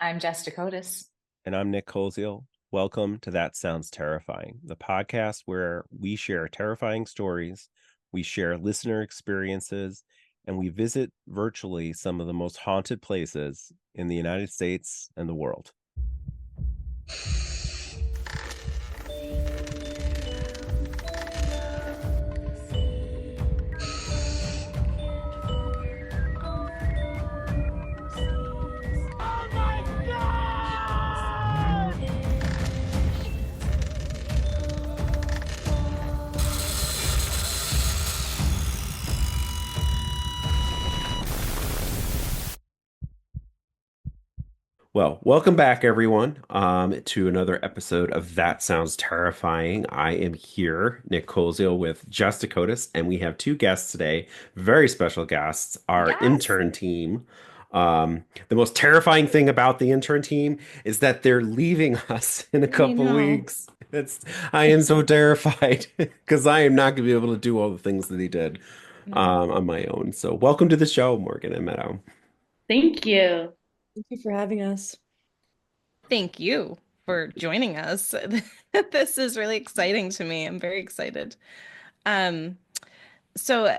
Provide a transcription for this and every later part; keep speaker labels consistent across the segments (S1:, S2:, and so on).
S1: I'm Jess Dakotas.
S2: And I'm Nick Colziel. Welcome to That Sounds Terrifying, the podcast where we share terrifying stories, we share listener experiences, and we visit virtually some of the most haunted places in the United States and the world. Well, welcome back, everyone, to another episode of That Sounds Terrifying. I am here, Nick Colziel, with Jess Dakotas, and we have two guests today, very special guests, our
S1: Yes,
S2: intern team. The most terrifying thing about the intern team is that they're leaving us in a
S1: I
S2: couple
S1: know.
S2: weeks. I am so terrified because I am not going to be able to do all the things that he did on my own. So, welcome to the show, Morgan and Meadow.
S3: Thank you.
S4: Thank you for having us.
S5: Thank you for joining us. This is really exciting to me. I'm very excited. Um, so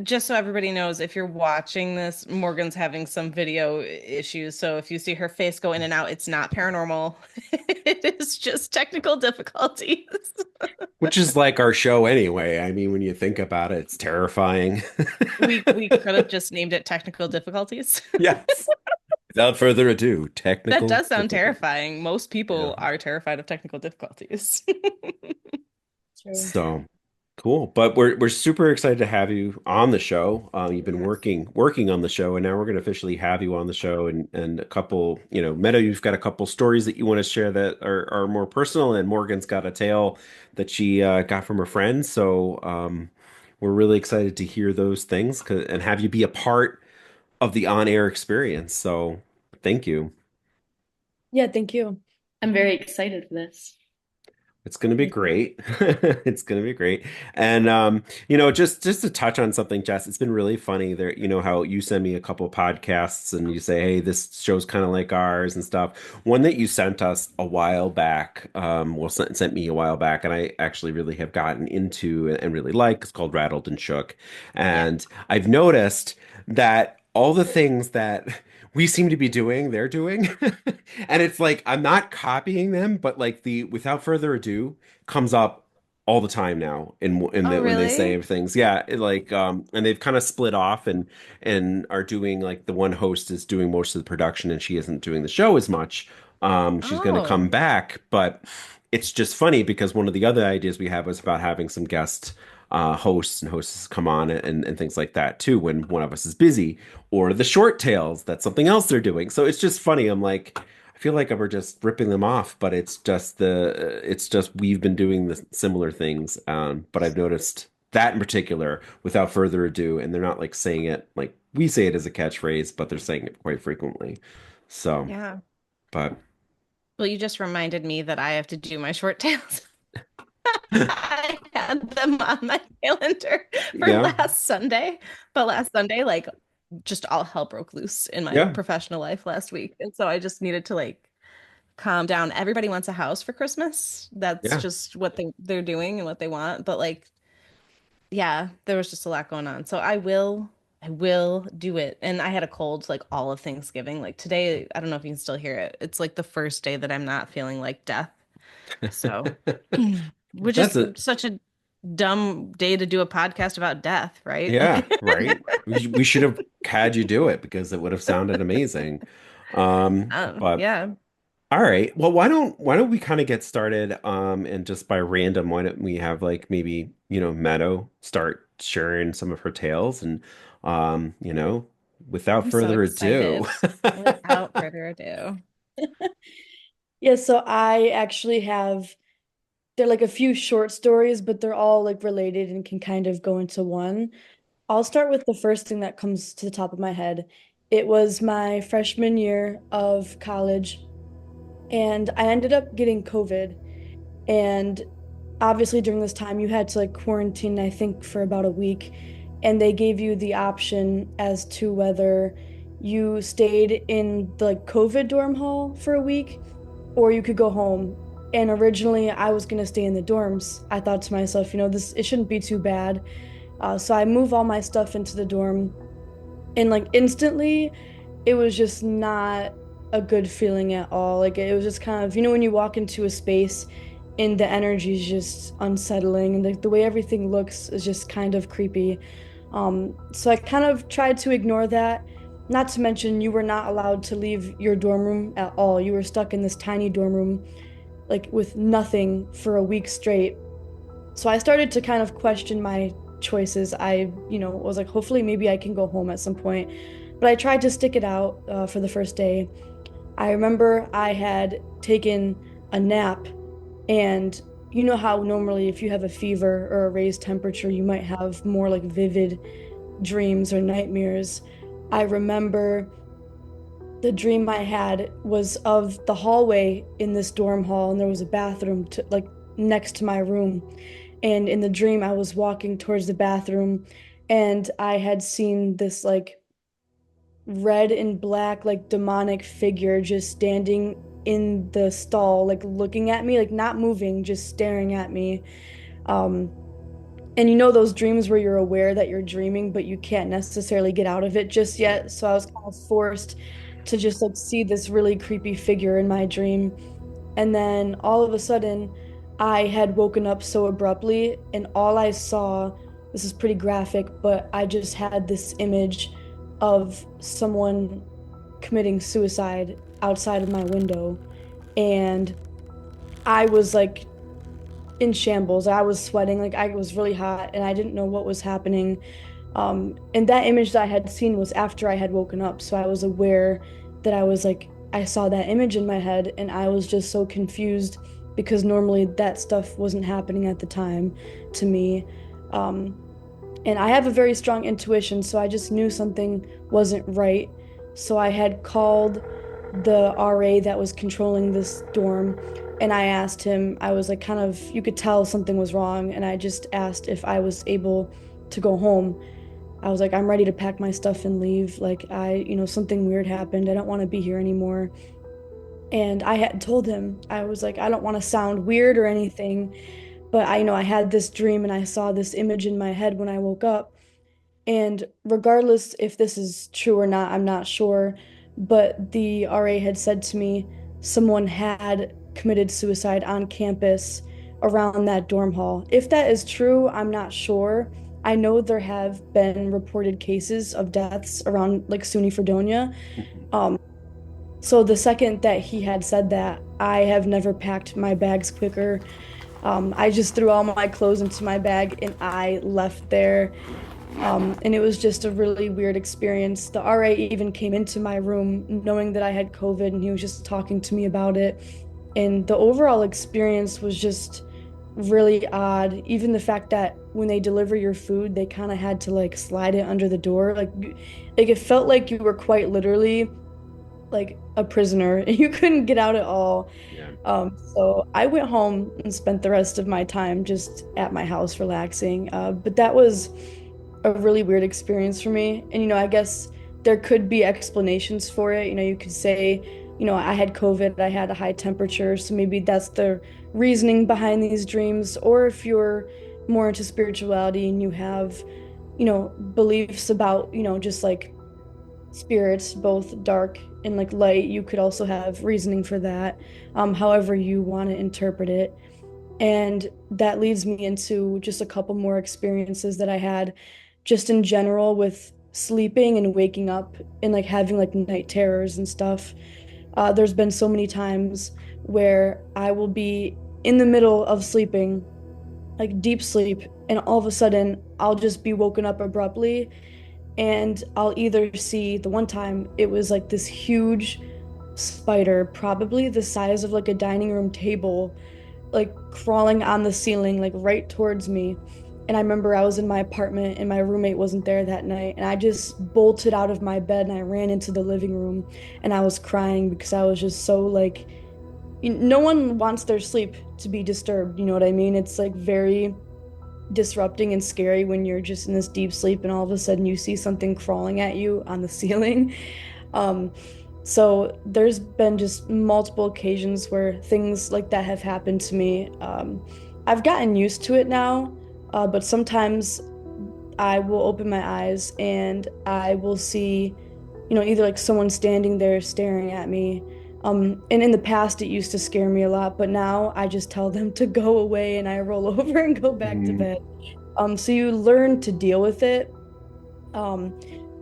S5: just so everybody knows, if you're watching this, Morgan's having some video issues. So if you see her face go in and out, it's not paranormal. It is just technical difficulties.
S2: Which is like our show anyway. I mean, when you think about it, it's terrifying.
S5: We could have just named it technical difficulties.
S2: Yes. Without further ado,
S5: That
S2: technical
S5: does sound
S2: difficulty.
S5: terrifying. Most
S2: Yeah.
S5: people are terrified of technical difficulties.
S4: True.
S2: So cool. But we're super excited to have you on the show. You've been
S5: Yes.
S2: working on the show, and now we're going to officially have you on the show. And a couple, Meadow, you've got a couple stories that you want to share that are more personal, and Morgan's got a tale that she got from her friend. So we're really excited to hear those things and have you be a part of the on-air experience. So thank you.
S4: Yeah, thank you.
S3: I'm very excited for this.
S2: It's going to be
S4: Me too.
S2: great. It's going to be great. And just to touch on something, Jess, it's been really funny there, how you send me a couple podcasts and you say, "Hey, this show's kind of like ours" and stuff. One that you sent us a while back, sent me a while back, and I actually really have gotten into and really like, it's called Rattled and Shook.
S5: Yeah.
S2: And I've noticed that all the things that we seem to be doing, they're doing. And it's like I'm not copying them, but like the without further ado comes up all the time now
S5: Oh,
S2: when they say
S5: really?
S2: things. Yeah, and they've kind of split off and are doing like the one host is doing most of the production and she isn't doing the show as much. She's going to come
S5: Oh.
S2: back, but it's just funny because one of the other ideas we have was about having some guest hosts and hostesses come on and things like that too when one of us is busy or the short tails, that's something else they're doing. So it's just funny. I'm like, I feel like we're just ripping them off, but it's just we've been doing the similar things. But I've noticed that in particular, without further ado, and they're not like saying it like we say it as a catchphrase, but they're saying it quite frequently. So,
S5: Yeah.
S2: but
S5: Well, you just reminded me that I have to do my short tails. I had them on my calendar for
S2: yeah,
S5: last Sunday, but last Sunday, like, just all hell broke loose in my
S2: yeah,
S5: professional life last week. And so I just needed to like calm down. Everybody wants a house for Christmas. That's
S2: yeah.
S5: just what they're doing and what they want. But like, yeah, there was just a lot going on. So I will do it. And I had a cold like all of Thanksgiving. Like today, I don't know if you can still hear it. It's like the first day that I'm not feeling like death. So, which
S2: That's
S5: is
S2: it.
S5: such a dumb day to do a podcast about death, right?
S2: Yeah, right. We should have had you do it because it would have sounded amazing. But
S5: Yeah.
S2: all right. Well, why don't we kind of get started? And just by random, why don't we have like maybe, Meadow start sharing some of her tales and without
S5: I'm so
S2: further ado.
S5: excited. Without further ado.
S4: Yeah, so I actually have they're like a few short stories, but they're all like related and can kind of go into one. I'll start with the first thing that comes to the top of my head. It was my freshman year of college, and I ended up getting COVID. And obviously during this time you had to like quarantine, I think, for about a week, and they gave you the option as to whether you stayed in the like, COVID dorm hall for a week, or you could go home. And originally, I was gonna stay in the dorms. I thought to myself, this it shouldn't be too bad. So I move all my stuff into the dorm, and like instantly, it was just not a good feeling at all. Like it was just kind of, when you walk into a space and the energy is just unsettling, and the way everything looks is just kind of creepy. So I kind of tried to ignore that. Not to mention, you were not allowed to leave your dorm room at all. You were stuck in this tiny dorm room, like with nothing for a week straight. So I started to kind of question my choices. I was like, hopefully, maybe I can go home at some point. But I tried to stick it out for the first day. I remember I had taken a nap, and you know how normally if you have a fever or a raised temperature, you might have more like vivid dreams or nightmares. I remember the dream I had was of the hallway in this dorm hall, and there was a bathroom like next to my room. And in the dream, I was walking towards the bathroom, and I had seen this like red and black, like demonic figure just standing in the stall, like looking at me, like not moving, just staring at me. Um, and those dreams where you're aware that you're dreaming, but you can't necessarily get out of it just yet. So I was kind of forced to just like see this really creepy figure in my dream. And then all of a sudden, I had woken up so abruptly, and all I saw, this is pretty graphic, but I just had this image of someone committing suicide outside of my window. And I was like in shambles. I was sweating, like I was really hot, and I didn't know what was happening. And that image that I had seen was after I had woken up. So I was aware that I was like, I saw that image in my head, and I was just so confused because normally that stuff wasn't happening at the time to me. Um, and I have a very strong intuition, so I just knew something wasn't right. So I had called the RA that was controlling this dorm, and I asked him, I was like, kind of, you could tell something was wrong, and I just asked if I was able to go home. I was like, I'm ready to pack my stuff and leave. Like, something weird happened. I don't want to be here anymore. And I had told him, I was like, I don't want to sound weird or anything, but I had this dream and I saw this image in my head when I woke up. And regardless if this is true or not, I'm not sure. But the RA had said to me someone had committed suicide on campus around that dorm hall. If that is true, I'm not sure. I know there have been reported cases of deaths around like SUNY Fredonia.
S2: Mhm.
S4: So the second that he had said that, I have never packed my bags quicker. I just threw all my clothes into my bag and I left there. And it was just a really weird experience. The RA even came into my room knowing that I had COVID, and he was just talking to me about it. And the overall experience was just really odd. Even the fact that when they deliver your food, they kind of had to like slide it under the door. Like it felt like you were quite literally like a prisoner and you couldn't get out at all.
S2: Yeah.
S4: So I went home and spent the rest of my time just at my house relaxing. But that was a really weird experience for me. And, I guess there could be explanations for it. You could say, I had COVID, I had a high temperature, so maybe that's the reasoning behind these dreams. Or if you're more into spirituality and you have, beliefs about, just like spirits, both dark and like light, you could also have reasoning for that, however you want to interpret it. And that leads me into just a couple more experiences that I had just in general with sleeping and waking up and like having like night terrors and stuff. There's been so many times where I will be in the middle of sleeping, like deep sleep, and all of a sudden I'll just be woken up abruptly, and I'll either see, the one time it was like this huge spider, probably the size of like a dining room table, like crawling on the ceiling, like right towards me. And I remember I was in my apartment and my roommate wasn't there that night. And I just bolted out of my bed and I ran into the living room and I was crying because I was just so like, no one wants their sleep to be disturbed. You know what I mean? It's like very disrupting and scary when you're just in this deep sleep and all of a sudden you see something crawling at you on the ceiling. Um, so there's been just multiple occasions where things like that have happened to me. I've gotten used to it now, but sometimes I will open my eyes and I will see, either like someone standing there staring at me. And in the past, it used to scare me a lot, but now I just tell them to go away and I roll over and go back to
S2: Mm,
S4: bed. So you learn to deal with it. Um,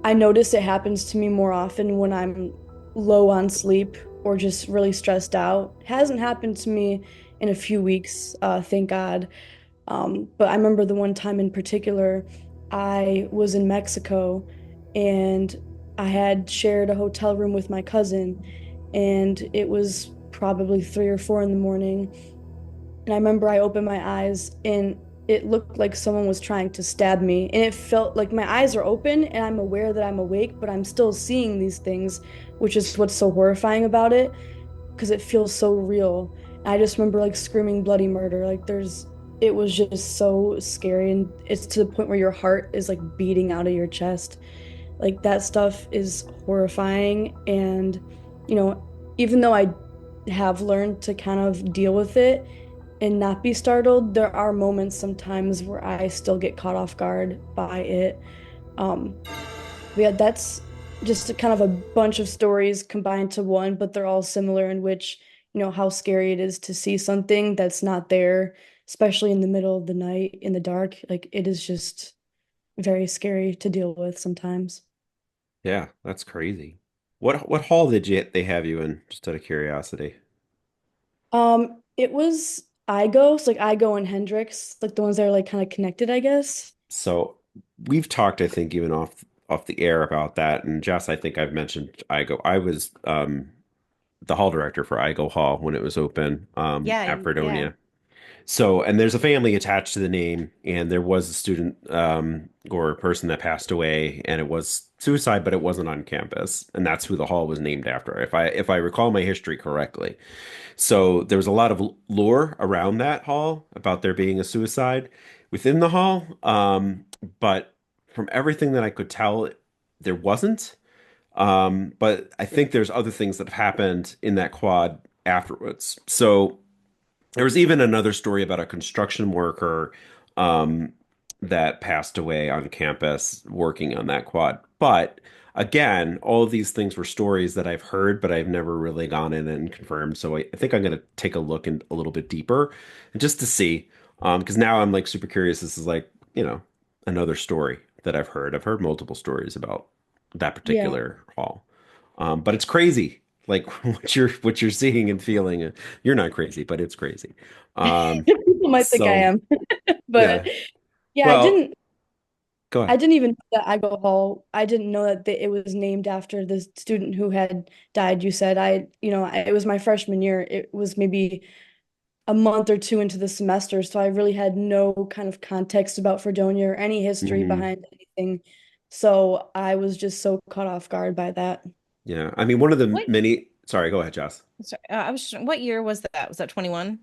S4: I notice it happens to me more often when I'm low on sleep or just really stressed out. It hasn't happened to me in a few weeks, thank God. But I remember the one time in particular, I was in Mexico and I had shared a hotel room with my cousin, and it was probably 3 or 4 in the morning. And I remember I opened my eyes and it looked like someone was trying to stab me. And it felt like my eyes are open and I'm aware that I'm awake, but I'm still seeing these things, which is what's so horrifying about it because it feels so real. And I just remember like screaming bloody murder. It was just so scary. And it's to the point where your heart is like beating out of your chest. Like that stuff is horrifying. And, you know, even though I have learned to kind of deal with it and not be startled, there are moments sometimes where I still get caught off guard by it. Um, but yeah, that's just a kind of a bunch of stories combined to one, but they're all similar in which, how scary it is to see something that's not there, especially in the middle of the night in the dark. Like it is just very scary to deal with sometimes.
S2: yeah, that's crazy. What hall did they have you in? Just out of curiosity.
S4: It was Igos, like Igo and Hendrix, like the ones that are like kind of connected, I guess.
S2: So we've talked, I think, even off the air about that. And Jess, I think I've mentioned IGO. I was the hall director for IGO Hall when it was open
S5: Yeah,
S2: at
S5: yeah.
S2: Fredonia. So, and there's a family attached to the name, and there was a student or a person that passed away, and it was suicide, but it wasn't on campus, and that's who the hall was named after, if I recall my history correctly. So there was a lot of lore around that hall about there being a suicide within the hall, but from everything that I could tell, there wasn't. But I think there's other things that have happened in that quad afterwards. So. There was even another story about a construction worker um, that passed away on campus working on that quad. But again, all of these things were stories that I've heard, but I've never really gone in and confirmed. So I think I'm going to take a look in a little bit deeper and just to see, because now I'm like super curious. This is like, another story that I've heard. I've heard multiple stories about that
S4: Yeah.
S2: particular hall. But it's crazy, like what you're seeing and feeling. You're not crazy, but it's crazy. Um,
S4: People might think I
S2: so
S4: am, but
S2: yeah.
S4: yeah, I
S2: Well,
S4: didn't.
S2: go
S4: I
S2: ahead.
S4: didn't even know that Igo Hall. I didn't know that it was named after the student who had died. You said it was my freshman year. It was maybe a month or two into the semester, so I really had no kind of context about Fredonia or any history
S2: Mhm.
S4: behind anything. So I was just so caught off guard by that.
S2: Yeah. I mean, one of the
S5: What?
S2: many. Sorry, go ahead, Joss.
S5: Sorry, what year was that? Was that 21?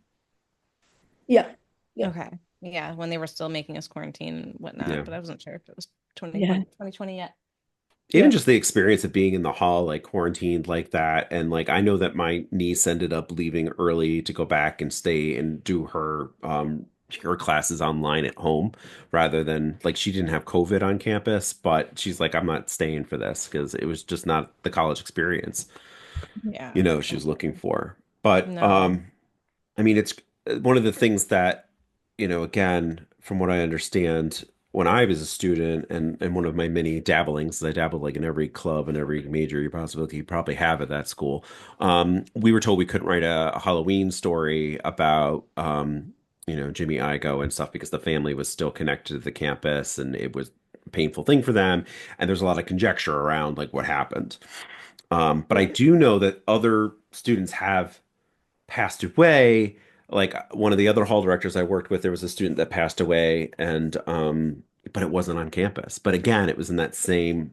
S4: Yeah. Yeah.
S5: Okay. Yeah, when they were still making us quarantine and whatnot,
S2: Yeah.
S5: but I wasn't sure if it was
S4: Yeah.
S5: 2020 yet.
S2: Even
S4: Yeah.
S2: just the experience of being in the hall, like quarantined like that. And like, I know that my niece ended up leaving early to go back and stay and do her classes online at home rather than like she didn't have COVID on campus, but she's like, I'm not staying for this because it was just not the college experience,
S5: Yeah,
S2: she was looking for. But
S5: no.
S2: I mean, it's one of the things that, again, from what I understand, when I was a student and one of my many dabblings, I dabbled like in every club and every major you possibly could probably have at that school. We were told we couldn't write a Halloween story about, Jimmy Igo and stuff because the family was still connected to the campus and it was a painful thing for them. And there's a lot of conjecture around like what happened. But I
S4: Yeah.
S2: do know that other students have passed away. Like one of the other hall directors I worked with, there was a student that passed away, and but it wasn't on campus. But again, it was in that same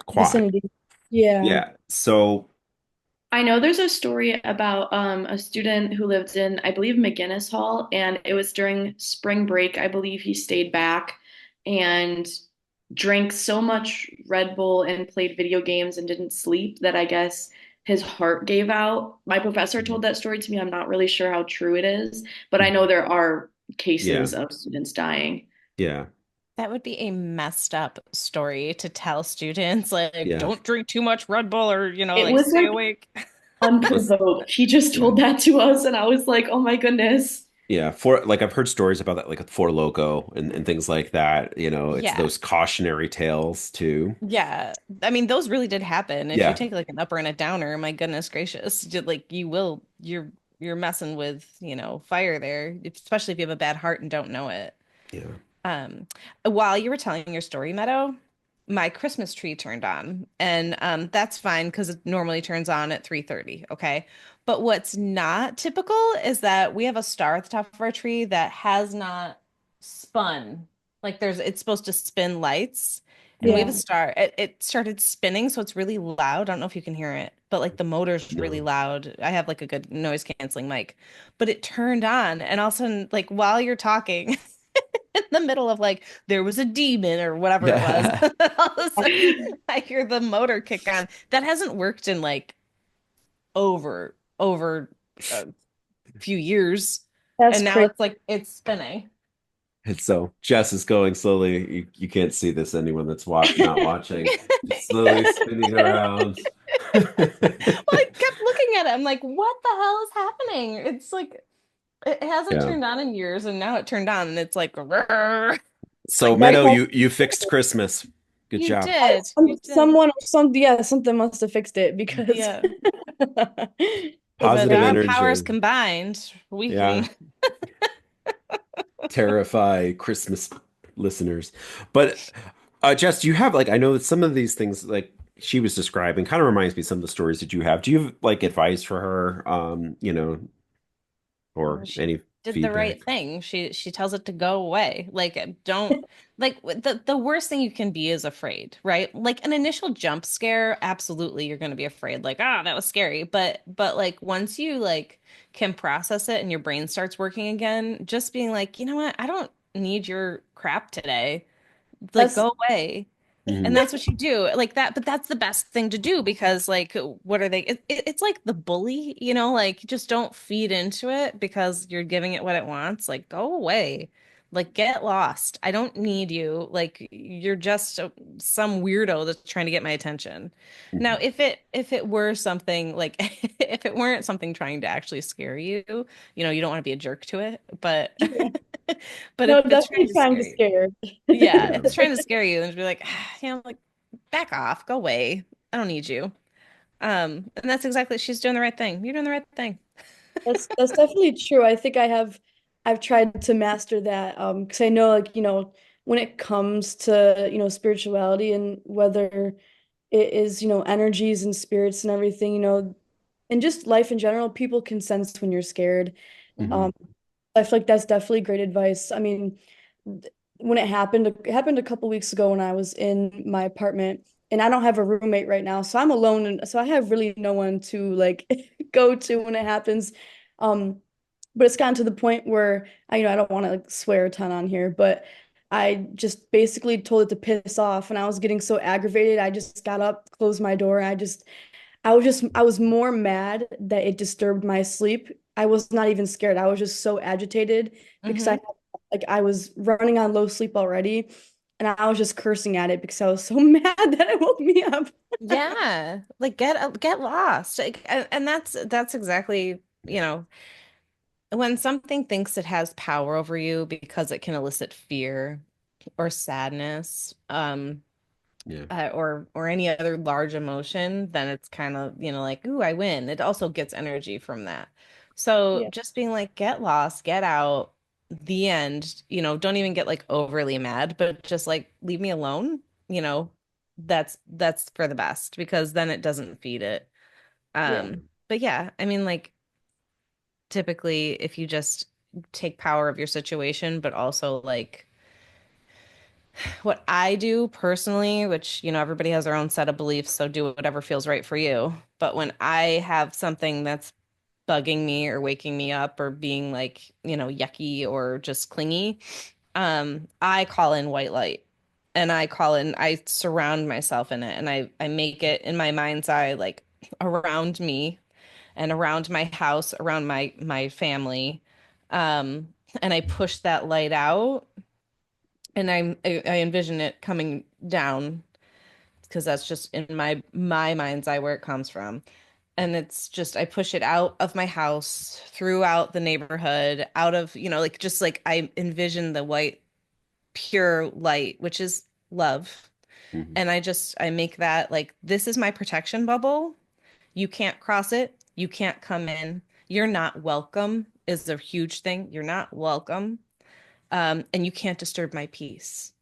S2: quad.
S4: Vicinity. Yeah.
S2: Yeah. So,
S3: I know there's a story about a student who lived in, I believe, McGinnis Hall, and it was during spring break. I believe he stayed back, and drank so much Red Bull and played video games and didn't sleep that I guess his heart gave out. My professor
S2: Mhm.
S3: told that story to me. I'm not really sure how true it is, but I know there are
S2: Yeah.
S3: cases of students dying.
S2: Yeah.
S5: That would be a messed up story to tell students, like,
S2: Yeah.
S5: don't drink too much Red Bull or,
S3: It
S5: like
S3: was
S5: stay
S3: like
S5: awake.
S2: Let's,
S3: unprovoked. He just
S2: yeah.
S3: told that to us, and I was like, oh my goodness.
S2: Yeah. For like I've heard stories about that, like with Four Loco and things like that. It's
S5: Yeah.
S2: those cautionary tales too.
S5: Yeah. I mean, those really did happen. If you
S2: Yeah.
S5: take like an upper and a downer, my goodness gracious, like you're messing with, fire there, especially if you have a bad heart and don't know it.
S2: Yeah.
S5: Um, while you were telling your story, Meadow, my Christmas tree turned on, and that's fine because it normally turns on at 3:30, okay? But what's not typical is that we have a star at the top of our tree that has not spun. Like it's supposed to spin lights, and we have a
S4: Yeah.
S5: star. It started spinning, so it's really loud. I don't know if you can hear it, but like the motor's really
S2: No.
S5: loud. I have like a good noise canceling mic, but it turned on, and all of a sudden, like while you're talking. In the middle of like there was a demon or whatever it was.
S2: Yeah.
S5: All of a sudden, I hear the motor kick on. That hasn't worked in like over a few years,
S4: That's
S5: and now
S4: crazy.
S5: it's spinning.
S2: And so Jess is going slowly. You can't see this, anyone that's not watching. It's slowly spinning around.
S5: Well, I kept looking at it. I'm like, what the hell is happening? It's like it hasn't
S2: Yeah.
S5: turned on in years, and now it turned on, and it's like, "Rrr." It's
S2: So
S5: like
S4: That's
S2: Meadow,
S5: break.
S2: you fixed Christmas. Good
S5: You
S2: job.
S5: did, you did.
S4: someone or some yeah, something must have fixed it because
S5: Yeah.
S4: it's
S5: With
S2: Positive
S5: our
S4: crazy.
S5: powers
S2: energy.
S5: combined, we
S2: Yeah.
S5: can.
S2: Terrify Christmas listeners. But Jess, do you have like I know that some of these things like she was describing kind of reminds me of some of the stories that you have. Do you have like advice for her, or
S5: She
S2: any
S5: did the right
S2: feedback?
S5: thing. She tells it to go away. Like don't like the worst thing you can be is afraid, right? Like an initial jump scare, absolutely you're going to be afraid. Like, ah, that was scary. But like once you like can process it and your brain starts working again, just being like, you know what? I don't need your crap today. Like
S4: That's
S5: go away. And
S2: Hmm.
S5: that's what you do like that, but that's the best thing to do because like what are they it's like the bully, like just don't feed into it because you're giving it what it wants. Like go away, like get lost. I don't need you. Like you're just some weirdo that's trying to get my attention. Now
S2: Hmm.
S5: if it were something like if it weren't something trying to actually scare you, you don't want to be a jerk to it, but but
S4: no,
S5: if it's
S4: definitely
S5: trying to
S4: trying to
S5: scare you,
S4: scare.
S5: yeah,
S2: Yeah.
S5: if it's trying to scare you, then be like, like back off, go away. I don't need you. And that's exactly she's doing the right thing. You're doing the right thing.
S4: That's definitely true. I think I've tried to master that because I know like, when it comes to, spirituality and whether it is, energies and spirits and everything, and just life in general, people can sense when you're scared.
S2: Hmm.
S4: Um, I feel like that's definitely great advice. I mean, when it happened a couple weeks ago when I was in my apartment, and I don't have a roommate right now, so I'm alone, and so I have really no one to like go to when it happens. Um, but it's gotten to the point where I don't want to like swear a ton on here, but I just basically told it to piss off, and I was getting so aggravated. I just got up, closed my door, and I was more mad that it disturbed my sleep. I was not even scared. I was just so agitated because
S5: Hmm.
S4: I was running on low sleep already, and I was just cursing at it because I was so mad that it woke me up.
S5: Yeah, like get lost. Like, and that's exactly, when something thinks it has power over you because it can elicit fear or sadness,
S2: Yeah.
S5: or any other large emotion, then it's kind of, like, ooh, I win. It also gets energy from that. So
S4: Yeah.
S5: just being like, get lost, get out, the end, don't even get like overly mad, but just like leave me alone, you know, that's for the best because then it doesn't feed it.
S4: Yeah.
S5: But yeah, I mean, like typically if you just take power of your situation, but also like what I do personally, which, everybody has their own set of beliefs, so do whatever feels right for you. But when I have something that's bugging me or waking me up or being like, yucky or just clingy, I call in white light. and I surround myself in it, and I make it in my mind's eye like around me and around my house, around my family. And I push that light out, and I envision it coming down because that's just in my mind's eye where it comes from. And it's just I push it out of my house, throughout the neighborhood, out of, like just like I envision the white pure light, which is love.
S2: Mhm.
S5: And I make that like this is my protection bubble. You can't cross it. You can't come in. You're not welcome is a huge thing. You're not welcome. And you can't disturb my peace.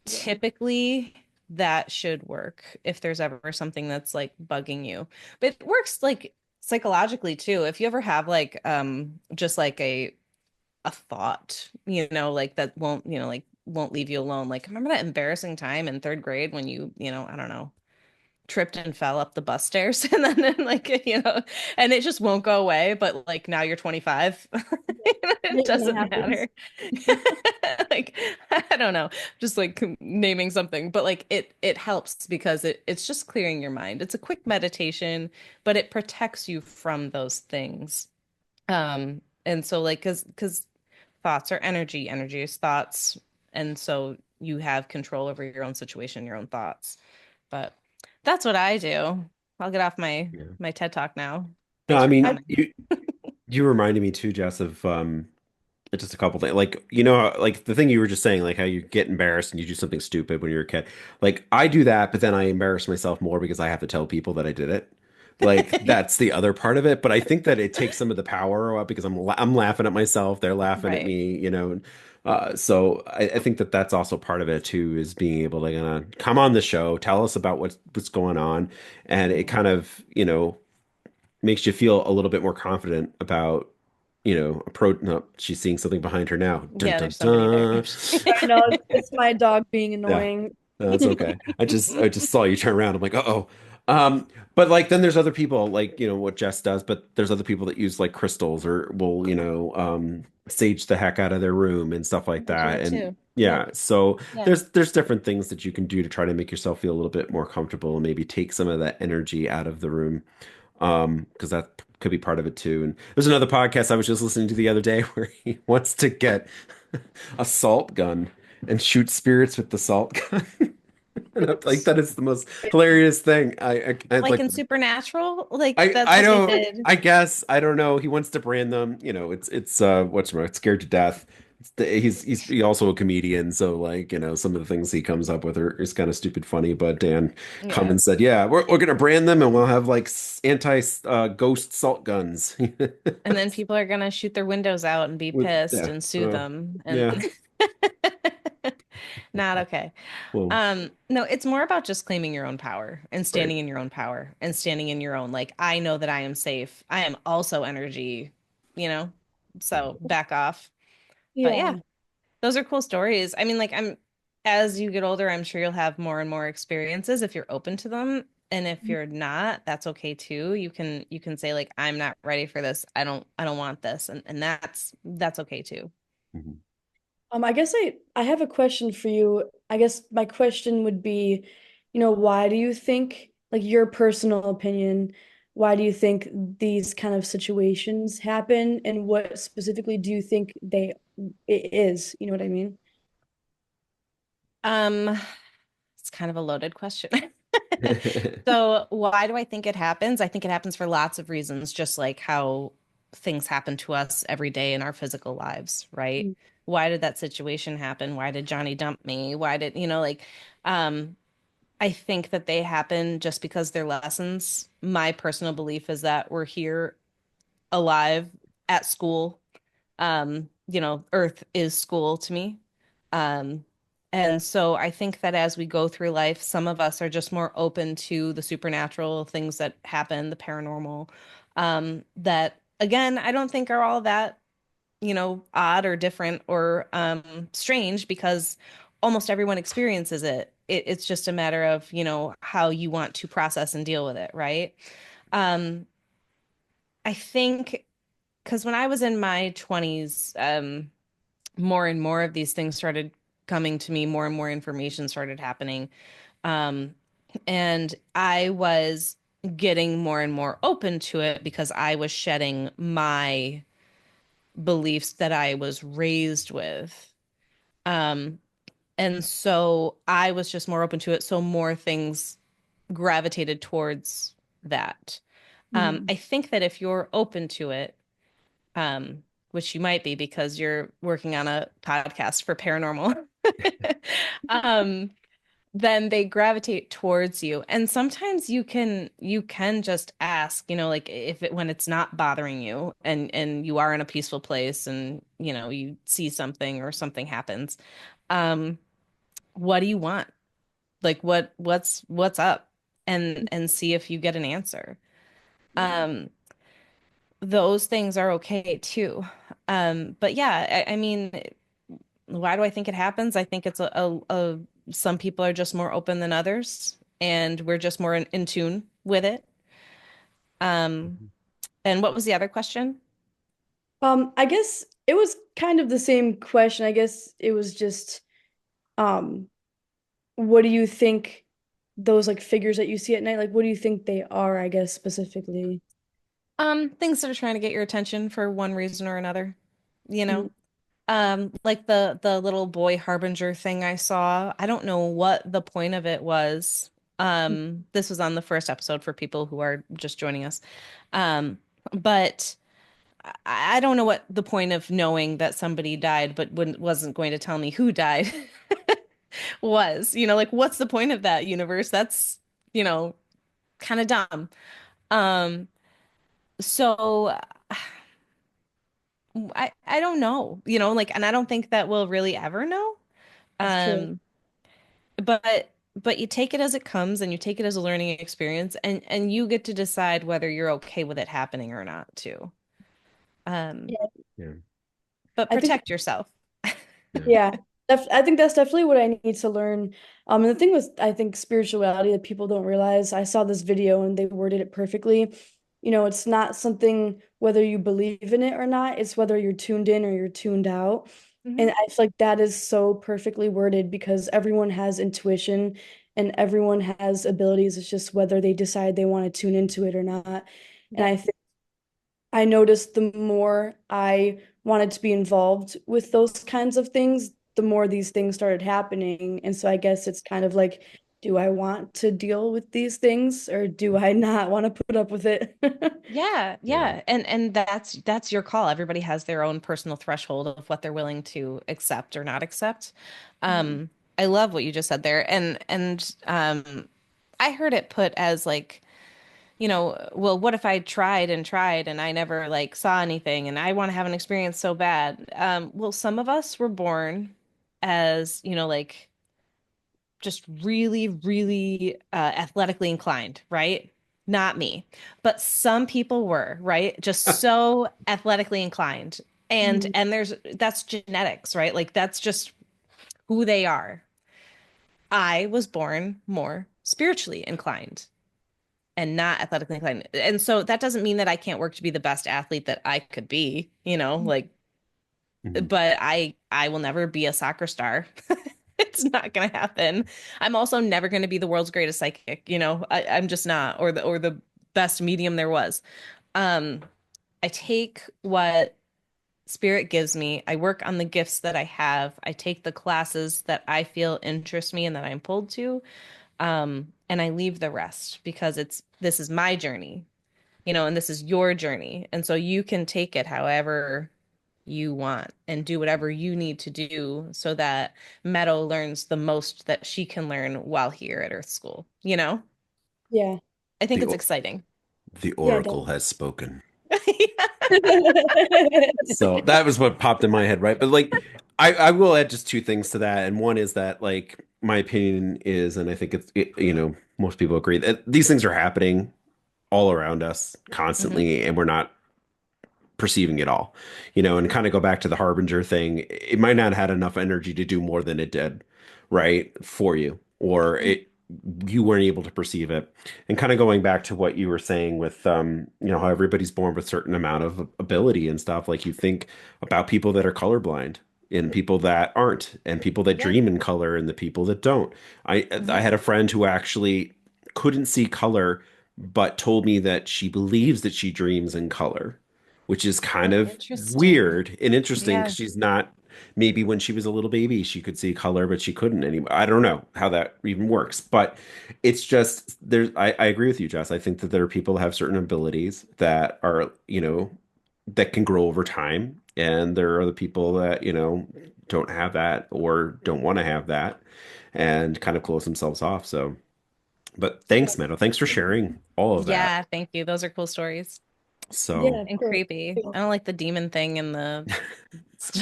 S4: Yeah.
S5: Typically, that should work if there's ever something that's like bugging you. But it works like psychologically too. If you ever have like just like a thought, like that won't, like won't leave you alone. Like remember that embarrassing time in third grade when I don't know, tripped and fell up the bus stairs and then like and it just won't go away, but like now you're 25. It
S4: It
S5: doesn't
S4: happens.
S5: matter. Like I don't know, just like naming something, but like it helps because it's just clearing your mind. It's a quick meditation, but it protects you from those things. And so like because thoughts are energy, energy is thoughts, and so you have control over your own situation, your own thoughts. But that's what I do. I'll get off
S2: Yeah.
S5: my TED Talk now.
S2: No,
S5: Thanks
S2: I
S5: for
S2: mean,
S4: I
S5: coming.
S2: you reminded me too, Jess, of just a couple things. Like, like the thing you were just saying, like how you get embarrassed and you do something stupid when you're a kid. Like, I do that, but then I embarrass myself more because I have to tell people that I did it. Like, that's the other part of it. But I think that it takes some of the power out because I'm laughing at myself, they're laughing at
S5: Right.
S2: me, so I think that that's also part of it too, is being able to come on the show, tell us about what's going on, and it
S5: Mhm.
S2: kind of, makes you feel a little bit more confident about, approach. No, she's seeing something behind her now. Dun
S5: Yeah,
S2: dun
S5: there's somebody there.
S2: dun.
S4: I know it's my dog being
S2: Yeah,
S4: annoying.
S2: no, that's okay. I just saw you turn around. I'm like, uh-oh. But like then there's other people like, what Jess does, but there's other people that use like crystals or will, sage the heck out of their room and stuff like
S5: I do
S2: that.
S5: that
S2: And
S5: too.
S2: yeah,
S5: Yep.
S2: so
S5: Yeah.
S2: there's different things that you can do to try to make yourself feel a little bit more comfortable and maybe take some of that energy out of the room. Because that could be part of it too. And there's another podcast I was just listening to the other day where he wants to get a salt gun and shoot spirits with the salt gun. And I'm like, that is the most hilarious thing. I
S5: Like
S2: like,
S5: in Supernatural, like that's
S2: I
S5: what they
S2: don't,
S5: did.
S2: I guess, I don't know. He wants to brand them, it's what's Scared to Death. He's also a comedian, so like, some of the things he comes up with is kind of stupid funny. But Dan come
S5: Yeah.
S2: and said, yeah, we're gonna brand them and we'll have like anti ghost salt guns.
S5: And then people are gonna shoot their windows out and be
S2: With
S5: pissed
S2: yeah,
S5: and sue them. And
S2: yeah.
S5: not okay.
S2: Well,
S5: No, it's more about just claiming your own power and
S2: right.
S5: standing in your own power and standing in your own, like, I know that I am safe. I am also energy, you know? So back off. But yeah,
S4: Yeah.
S5: those are cool stories. I mean, like, as you get older, I'm sure you'll have more and more experiences if you're open to them. And if you're not, that's okay too. You can say like, I'm not ready for this. I don't want this. And that's okay too.
S2: Mhm.
S4: I guess I have a question for you. I guess my question would be, why do you think, like your personal opinion, why do you think these kind of situations happen, and what specifically do you think it is? You know what I mean?
S5: Um, it's kind of a loaded question. So, why do I think it happens? I think it happens for lots of reasons, just like how things happen to us every day in our physical lives, right?
S4: Mm.
S5: Why did that situation happen? Why did Johnny dump me? Why did, like, um, I think that they happen just because they're lessons. My personal belief is that we're here alive at school. Earth is school to me. Um, and so I think that as we go through life, some of us are just more open to the supernatural things that happen, the paranormal, that again, I don't think are all that, odd or different or strange because almost everyone experiences it. It's just a matter of, how you want to process and deal with it, right? Um, I think because when I was in my 20s, more and more of these things started coming to me, more and more information started happening. Um, and I was getting more and more open to it because I was shedding my beliefs that I was raised with. Um, and so I was just more open to it. So more things gravitated towards that.
S4: Mhm.
S5: I think that if you're open to it, um, which you might be because you're working on a podcast for paranormal, um, then they gravitate towards you. And sometimes you can just ask, like if it when it's not bothering you and you are in a peaceful place and you see something or something happens. Um, what do you want? Like what's up? And see if you get an answer.
S4: Yeah.
S5: Um, those things are okay too. But yeah, I mean, why do I think it happens? I think it's some people are just more open than others, and we're just more in tune with it. Um, and what was the other question?
S4: I guess it was kind of the same question. I guess it was just, um, what do you think those like figures that you see at night, like what do you think they are, I guess specifically?
S5: Things that are trying to get your attention for one reason or another, you
S4: Mm,
S5: know? Like the little boy harbinger thing I saw. I don't know what the point of it was. This was on the first episode for people who are just joining us. But I don't know what the point of knowing that somebody died, but wasn't going to tell me who died was. Like what's the point of that universe? That's, you know, kind of dumb. Um, so I don't know, like, and I don't think that we'll really ever know.
S4: that's true.
S5: Um, but you take it as it comes and you take it as a learning experience and you get to decide whether you're okay with it happening or not too. Um,
S4: Yeah,
S2: Yeah.
S5: but
S4: I think
S5: protect yourself.
S2: Yeah.
S4: yeah, I think that's definitely what I need to learn. And the thing with I think spirituality that people don't realize, I saw this video and they worded it perfectly. It's not something whether you believe in it or not, it's whether you're tuned in or you're tuned out. And
S5: Mhm.
S4: I feel like that is so perfectly worded because everyone has intuition and everyone has abilities. It's just whether they decide they want to tune into it or not. And
S5: Yep.
S4: I think I noticed the more I wanted to be involved with those kinds of things, the more these things started happening. And so I guess it's kind of like, do I want to deal with these things or do I not want to put up with it?
S5: Yeah,
S2: Yeah.
S5: yeah. And that's your call. Everybody has their own personal threshold of what they're willing to accept or not accept.
S4: Mhm.
S5: I love what you just said there. And I heard it put as like, well, what if I tried and tried and I never like saw anything and I want to have an experience so bad? Well, some of us were born as, like just really, really athletically inclined, right? Not me, but some people were, right? Just so athletically inclined. And
S4: Mhm.
S5: and that's genetics, right? Like that's just who they are. I was born more spiritually inclined and not athletically inclined. And so that doesn't mean that I can't work to be the best athlete that I could be, like
S2: Mhm.
S5: but I will never be a soccer star. It's not gonna happen. I'm also never gonna be the world's greatest psychic, I'm just not, or the best medium there was. Um, I take what spirit gives me. I work on the gifts that I have. I take the classes that I feel interest me and that I'm pulled to. And I leave the rest because this is my journey, and this is your journey. And so you can take it however you want and do whatever you need to do so that Meadow learns the most that she can learn while here at Earth School.
S4: Yeah.
S5: I think
S2: The
S5: it's
S2: o-
S5: exciting.
S2: the
S4: Yeah,
S2: Oracle has spoken.
S4: definitely.
S2: So that was what popped in my head, right? But like, I will add just two things to that, and one is that like my opinion is, and I think most people agree that these things are happening all around us
S5: Hmm.
S2: constantly, and we're not perceiving it all, and kind of go back to the Harbinger thing. It might not have had enough energy to do more than it did, right, for you, or you weren't able to perceive it. And kind of going back to what you were saying with, how everybody's born with certain amount of ability and stuff. Like you think about people that are colorblind. and people that aren't, and people that
S5: Yeah.
S2: dream in color and the people that don't. I
S5: Hmm.
S2: had a friend who actually couldn't see color, but told me that she believes that she dreams in color, which is kind
S5: Oh,
S2: of
S5: interesting.
S2: weird and interesting because
S5: Yeah.
S2: she's not, maybe when she was a little baby she could see color, but she couldn't anymore. I don't know how that even works, but it's just there's I agree with you, Jess. I think that there are people that have certain abilities that are, that can grow over time, and there are other people that, don't have that or don't want to have that and kind of close themselves off. So, but thanks, Meadow. Thanks for sharing all of that.
S5: Yeah, thank you. Those are cool stories.
S2: So,
S4: Yeah, of
S5: And
S4: course.
S5: creepy. I don't like the demon thing in the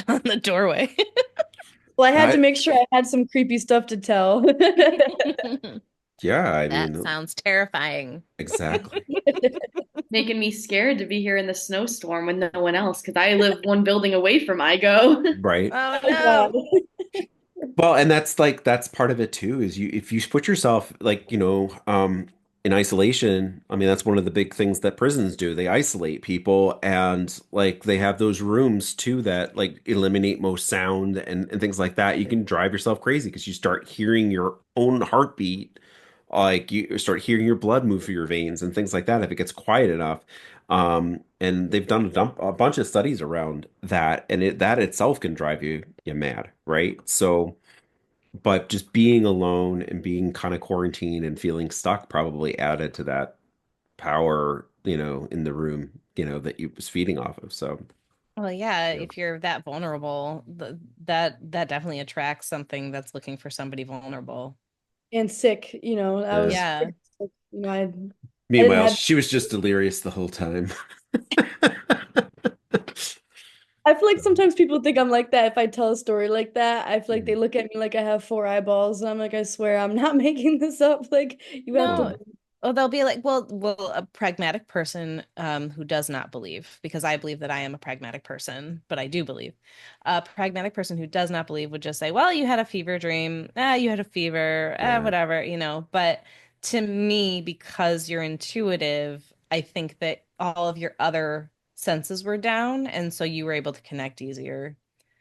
S5: on the doorway.
S4: Well, I had to
S2: I,
S4: make sure I had some creepy stuff to tell.
S2: yeah, I
S5: That
S2: mean,
S5: sounds terrifying.
S2: exactly.
S3: Making me scared to be here in the snowstorm with no one else because I live one building away from Igo.
S2: Right.
S5: Oh
S4: Oh God.
S5: no.
S2: Well, and that's part of it too, is you if you put yourself like, in isolation. I mean, that's one of the big things that prisons do. They isolate people, and like they have those rooms too that like eliminate most sound and things like that. You can drive yourself crazy because you start hearing your own heartbeat, like you start hearing your blood move through your veins and things like that if it gets quiet enough. And they've done a bunch of studies around that, and that itself can drive you mad, right? So, but just being alone and being kind of quarantined and feeling stuck probably added to that power, in the room, that you was feeding off of. So,
S5: Well, yeah,
S2: yeah.
S5: if you're that vulnerable, that definitely attracts something that's looking for somebody vulnerable.
S4: And sick, I
S2: Yeah.
S4: was
S5: Yeah.
S4: pretty sick, I didn't
S2: Meanwhile,
S4: have.
S2: she was just delirious the whole time.
S4: I feel like sometimes people think I'm like that if I tell a story like that. I feel like they
S2: Mm.
S4: look at me like I have four eyeballs, and I'm like, I swear, I'm not making this up. Like, you have to.
S5: No. Oh, they'll be like, well, a pragmatic person who does not believe, because I believe that I am a pragmatic person, but I do believe. A pragmatic person who does not believe would just say, well, you had a fever dream. You had a fever,
S2: Yeah,
S5: whatever, But to me, because you're intuitive, I think that all of your other senses were down, and so you were able to connect easier.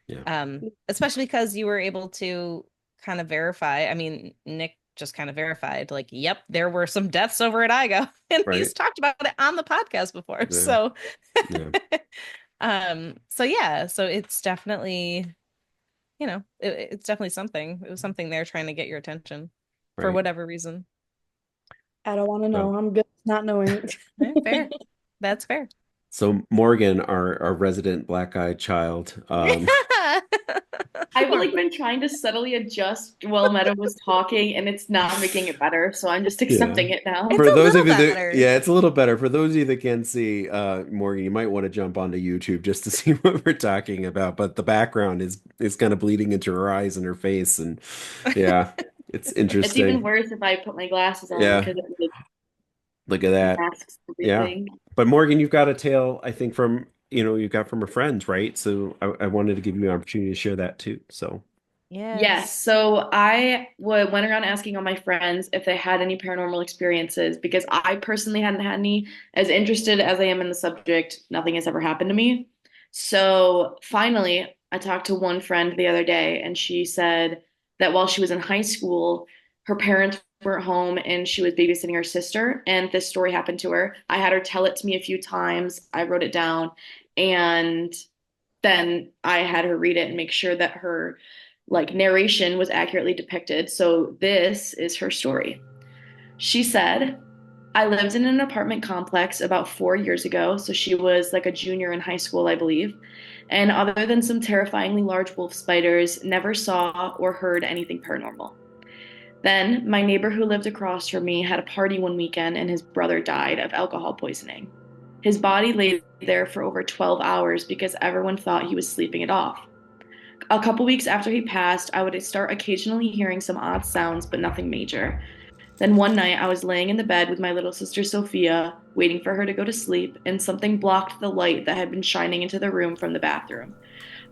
S2: yeah,
S5: Especially because you were able to kind of verify. I mean, Nick just kind of verified, like, yep, there were some deaths over at IGO, and
S2: right.
S5: he's talked about it on the podcast before.
S2: Yeah,
S5: So,
S2: yeah,
S5: so yeah, so it's definitely, it's definitely something. It was something there trying to get your attention for
S2: right.
S5: whatever reason.
S4: I don't want to
S2: So,
S4: know. I'm good not knowing.
S5: Fair. That's fair.
S2: so Morgan, our resident black-eyed child,
S3: I've like been trying to subtly adjust while Meadow was talking, and it's not making it better. So I'm just
S2: yeah.
S3: accepting it now.
S5: It's
S2: For
S5: a
S2: those
S5: little
S2: of you that,
S5: better.
S2: yeah, it's a little better. For those of you that can't see, Morgan, you might want to jump onto YouTube just to see what we're talking about. But the background is kind of bleeding into her eyes and her face, and yeah, it's
S3: It's even
S2: interesting.
S3: worse if I put my glasses on
S2: Yeah,
S3: because it like
S2: look at that.
S3: masks
S2: Yeah,
S3: everything.
S2: but Morgan, you've got a tale, I think, from you got from a friend, right? So I wanted to give you an opportunity to share that too. So
S3: Yes,
S5: Yes.
S3: so I went around asking all my friends if they had any paranormal experiences because I personally hadn't had any. As interested as I am in the subject, nothing has ever happened to me. So finally, I talked to one friend the other day, and she said that while she was in high school, her parents weren't home and she was babysitting her sister, and this story happened to her. I had her tell it to me a few times. I wrote it down, and then I had her read it and make sure that her like narration was accurately depicted. So this is her story. She said, I lived in an apartment complex about 4 years ago. So she was like a junior in high school, I believe. And other than some terrifyingly large wolf spiders, never saw or heard anything paranormal. Then my neighbor who lived across from me had a party one weekend and his brother died of alcohol poisoning. His body lay there for over 12 hours because everyone thought he was sleeping it off. A couple weeks after he passed, I would start occasionally hearing some odd sounds, but nothing major. Then one night, I was laying in the bed with my little sister Sophia, waiting for her to go to sleep, and something blocked the light that had been shining into the room from the bathroom.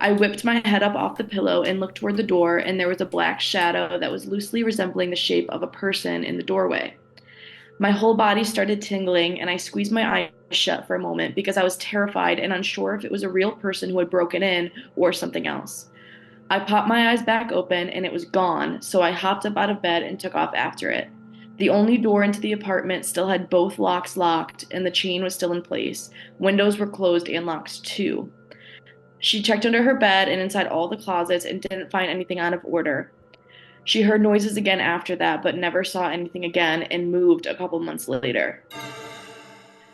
S3: I whipped my head up off the pillow and looked toward the door, and there was a black shadow that was loosely resembling the shape of a person in the doorway. My whole body started tingling, and I squeezed my eyes shut for a moment because I was terrified and unsure if it was a real person who had broken in or something else. I popped my eyes back open and it was gone, so I hopped up out of bed and took off after it. The only door into the apartment still had both locks locked and the chain was still in place. Windows were closed and locked too. She checked under her bed and inside all the closets and didn't find anything out of order. She heard noises again after that, but never saw anything again and moved a couple months later.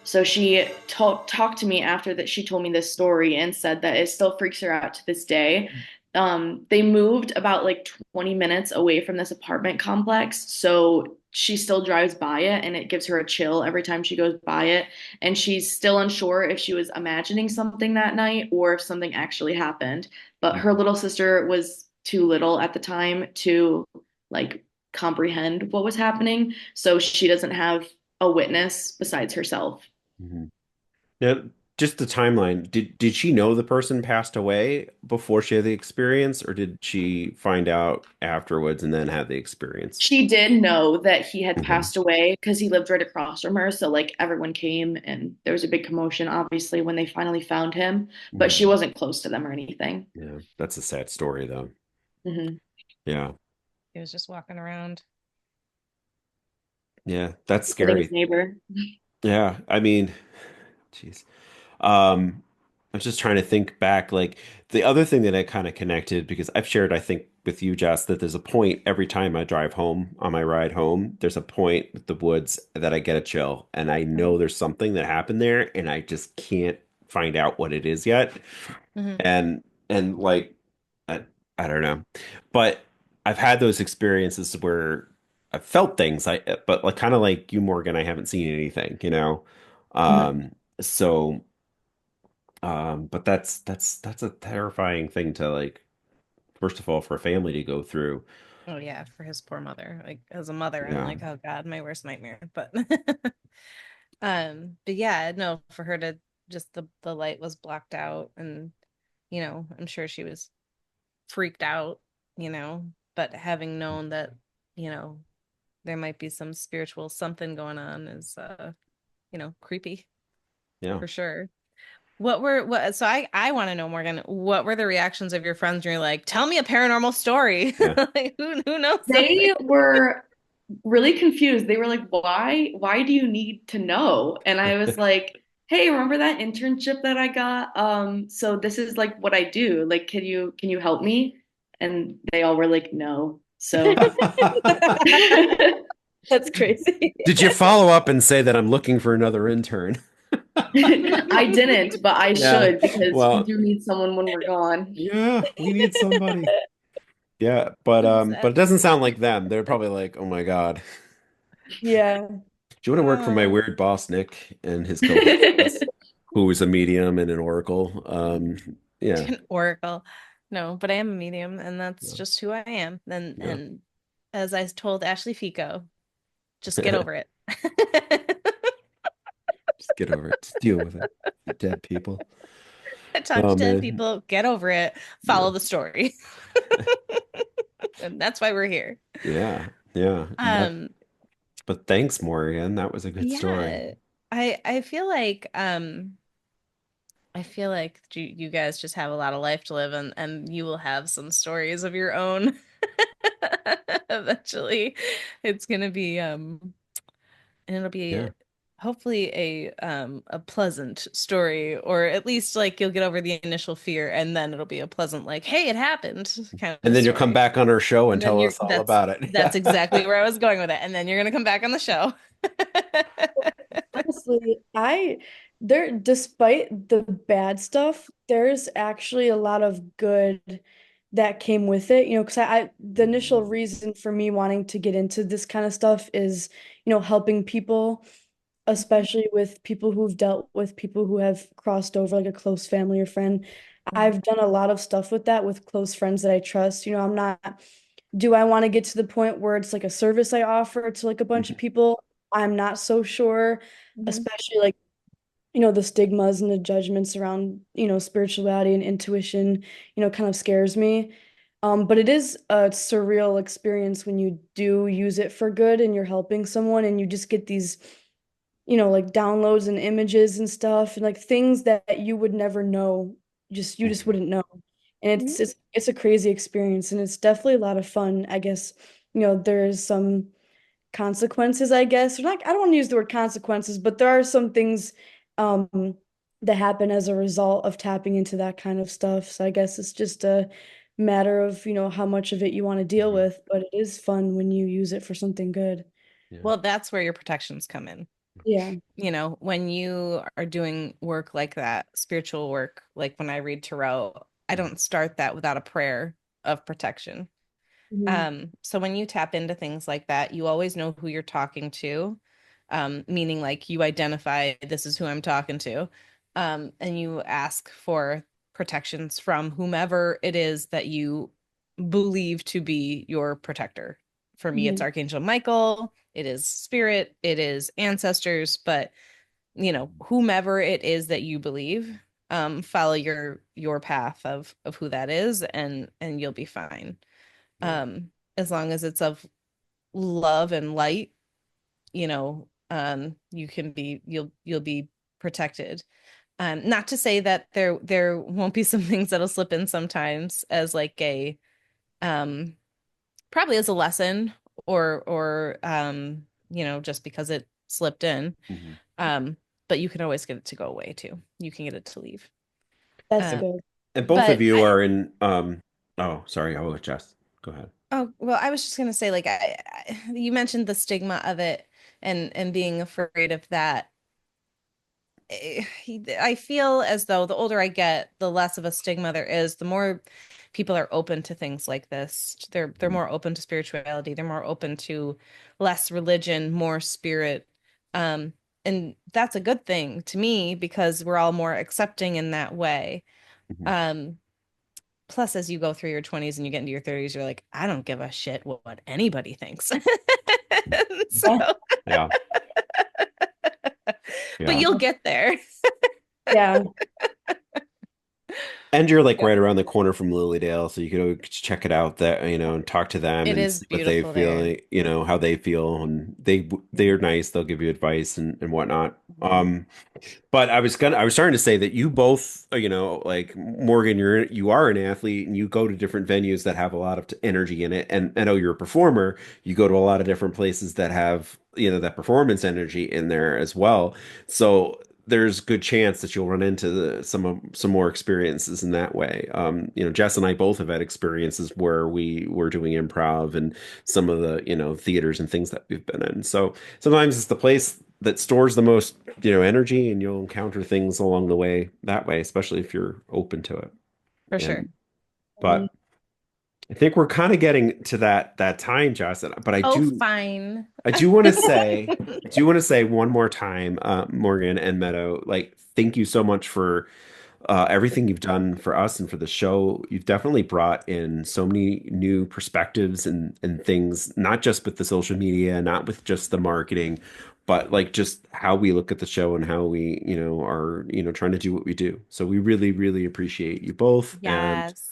S3: So she talked to me after that. She told me this story and said that it still freaks her out to this day. They moved about like 20 minutes away from this apartment complex, so she still drives by it and it gives her a chill every time she goes by it. And she's still unsure if she was imagining something that night or if something actually happened. But her
S2: Mhm.
S3: little sister was too little at the time to like comprehend what was happening, so she doesn't have a witness besides herself.
S2: Mhm. Now, just the timeline. Did she know the person passed away before she had the experience, or did she find out afterwards and then have the experience?
S3: She did know that he had
S2: Mhm.
S3: passed away because he lived right across from her. So, like, everyone came and there was a big commotion, obviously, when they finally found him, but she
S2: Mhm.
S3: wasn't close to them or anything.
S2: Yeah, that's a sad story though.
S3: Hmm.
S2: Yeah.
S5: He was just walking around.
S2: Yeah, that's
S3: Getting his
S2: scary.
S3: neighbor.
S2: Yeah, I mean, jeez. Um, I was just trying to think back, like the other thing that I kind of connected because I've shared, I think, with you, Jess, that there's a point every time I drive home on my ride home, there's a point with the woods that I get a chill, and I know there's something that happened there, and I just can't find out what it is yet.
S5: Hmm.
S2: And like I, I don't know. But I've had those experiences where I've felt things but like kind of like you, Morgan, I haven't seen anything, you know.
S3: Hmm.
S2: So but that's a terrifying thing to like first of all for a family to go through.
S5: Oh yeah, for his poor mother. Like as a mother, I'm
S2: Yeah.
S5: like, oh God, my worst nightmare. But but yeah, no, for her to just the light was blocked out and I'm sure she was freaked out, but having known that, you know, there might be some spiritual something going on is creepy
S2: Yeah.
S5: for sure. So I want to know, Morgan, what were the reactions of your friends when you're like, tell me a paranormal story?
S2: Yeah.
S5: Like, who knows something?
S3: They were really confused. They were like, why do you need to know? And I was like, hey, remember that internship that I got? So this is like what I do. Like, can you help me? And they all were like, no. So
S4: That's crazy.
S2: Did you follow up and say that I'm looking for another intern?
S3: I didn't, but I
S2: Yeah.
S3: should because we
S2: Well,
S3: do need someone when we're gone.
S2: yeah, we need somebody. Yeah, but it doesn't
S5: Exactly.
S2: sound like them. They're probably like, "Oh my God.
S4: Yeah.
S2: Do you want to work for my
S5: Oh,
S2: weird boss, Nick, and his co-host Jess, who is a medium and an oracle?" Yeah.
S5: an oracle. No, but I am a medium, and that's
S2: Yeah.
S5: just who I am. And
S2: Yeah.
S5: and as I told Ashley Fico, just get over it.
S2: Just get over it. Just deal with it. You dead people.
S5: I talk to
S2: Oh
S5: dead
S2: man.
S5: people, get over it,
S2: Yeah.
S5: follow the story. And that's why we're here.
S2: Yeah. Yeah.
S5: Um,
S2: But thanks, Morgan. That was a good story.
S5: yeah. I feel like you guys just have a lot of life to live and you will have some stories of your own eventually. It's gonna be and it'll be
S2: Yeah.
S5: hopefully a pleasant story, or at least like you'll get over the initial fear and then it'll be a pleasant like, hey, it happened kind
S2: And
S5: of
S2: then you'll come
S5: story.
S2: back on our show and
S5: And then
S2: tell
S5: you're
S2: us all about it.
S5: that's exactly where I was going with it. And then you're gonna come back on the show.
S4: Honestly, despite the bad stuff, there's actually a lot of good that came with it, because the initial reason for me wanting to get into this kind of stuff is, helping people, especially with people who've dealt with people who have crossed over, like a close family or friend.
S5: Mhm.
S4: I've done a lot of stuff with that with close friends that I trust. I'm not, do I want to get to the point where it's like a service I offer to like a bunch of
S2: Mhm.
S4: people? I'm not so sure,
S5: Mhm.
S4: especially like, the stigmas and the judgments around, spirituality and intuition, kind of scares me. But it is a surreal experience when you do use it for good and you're helping someone and you just get these, like downloads and images and stuff and like things that you would never know, you just
S2: Mhm.
S4: wouldn't know. And
S5: Mhm.
S4: it's a crazy experience, and it's definitely a lot of fun. I guess, there's some consequences, I guess. Or not, I don't want to use the word consequences, but there are some things um that happen as a result of tapping into that kind of stuff. So I guess it's just a matter of, how much of it you want to deal
S2: Mhm.
S4: with, but it is fun when you use it for something good.
S2: Yeah.
S5: Well, that's where your protections come in.
S4: Yeah.
S5: When you are doing work like that, spiritual work, like when I read tarot, I don't start that without a prayer of protection.
S4: Mhm.
S5: So when you tap into things like that, you always know who you're talking to, meaning like you identify this is who I'm talking to, and you ask for protections from whomever it is that you believe to be your protector. For me, it's
S4: Mhm.
S5: Archangel Michael, it is spirit, it is ancestors, but whomever it is that you believe, follow your path of who that is, and you'll be fine.
S2: Yeah.
S5: As long as it's of love and light, you can be you'll be protected. Not to say that there won't be some things that'll slip in sometimes as like a um probably as a lesson, or just because it slipped in.
S2: Mhm.
S5: Um, but you can always get it to go away too. You can get it to leave.
S4: That's
S5: Um,
S4: good.
S2: And both of
S5: but
S2: you
S5: I
S2: are in oh, sorry, I'll let Jess. Go ahead.
S5: Oh, well, I was just gonna say, like, you mentioned the stigma of it and being afraid of that. I feel as though the older I get, the less of a stigma there is, the more people are open to things like this. They're
S2: Mhm.
S5: more open to spirituality. They're more open to less religion, more spirit. Um, and that's a good thing to me because we're all more accepting in that way.
S2: Mhm.
S5: Um, Plus, as you go through your 20s and you get into your 30s, you're like, I don't give a shit what anybody thinks. So,
S4: Yeah.
S2: Yeah.
S5: but
S2: Yeah.
S5: you'll get there.
S4: Yeah.
S2: And you're like
S5: Yeah.
S2: right around the corner from Lilydale, so you could always check it out that, and talk to them
S5: It
S2: and
S5: is
S2: see what they
S5: beautiful there.
S2: feel, how they feel, and they're nice. They'll give you advice and whatnot.
S5: Mhm.
S2: But I was starting to say that you both, like Morgan, you are an athlete and you go to different venues that have a lot of energy in it. And I know you're a performer. You go to a lot of different places that have, that performance energy in there as well. So there's good chance that you'll run into some more experiences in that way. Jess and I both have had experiences where we were doing improv and some of the, theaters and things that we've been in. So sometimes it's the place that stores the most, energy, and you'll encounter things along the way that way, especially if you're open to it.
S5: For sure.
S2: And but I think we're kind of getting to that time, Justin. But I
S5: Oh,
S2: do
S5: fine.
S2: I do want to say I do want to say one more time, Morgan and Meadow, like thank you so much for everything you've done for us and for the show. You've definitely brought in so many new perspectives and things, not just with the social media, not with just the marketing, but like just how we look at the show and how we, are, trying to do what we do. So we really, really appreciate you both and
S5: Yes.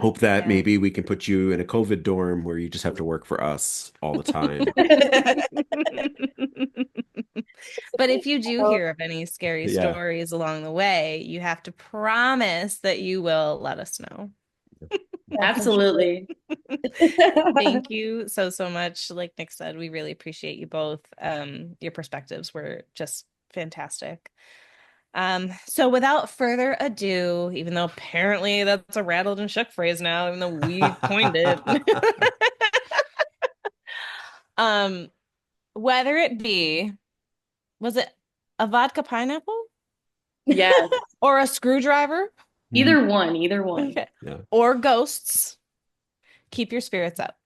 S2: hope that
S5: Yeah.
S2: maybe we can put you in a COVID dorm where you just have to work for us all the time.
S5: But if you do
S4: Oh,
S5: hear of any scary
S2: Yeah.
S5: stories along the way, you have to promise that you will let us know.
S4: yeah, for sure.
S3: Absolutely.
S5: Thank you so much. Like Nick said, we really appreciate you both. Your perspectives were just fantastic. So without further ado, even though apparently that's a rattled and shook phrase now, even though we coined it, um, whether it be, was it a vodka pineapple
S3: Yes.
S5: or a screwdriver?
S2: Hmm.
S3: Either one, either one.
S5: Okay.
S2: Yeah.
S5: Or ghosts, keep your spirits up.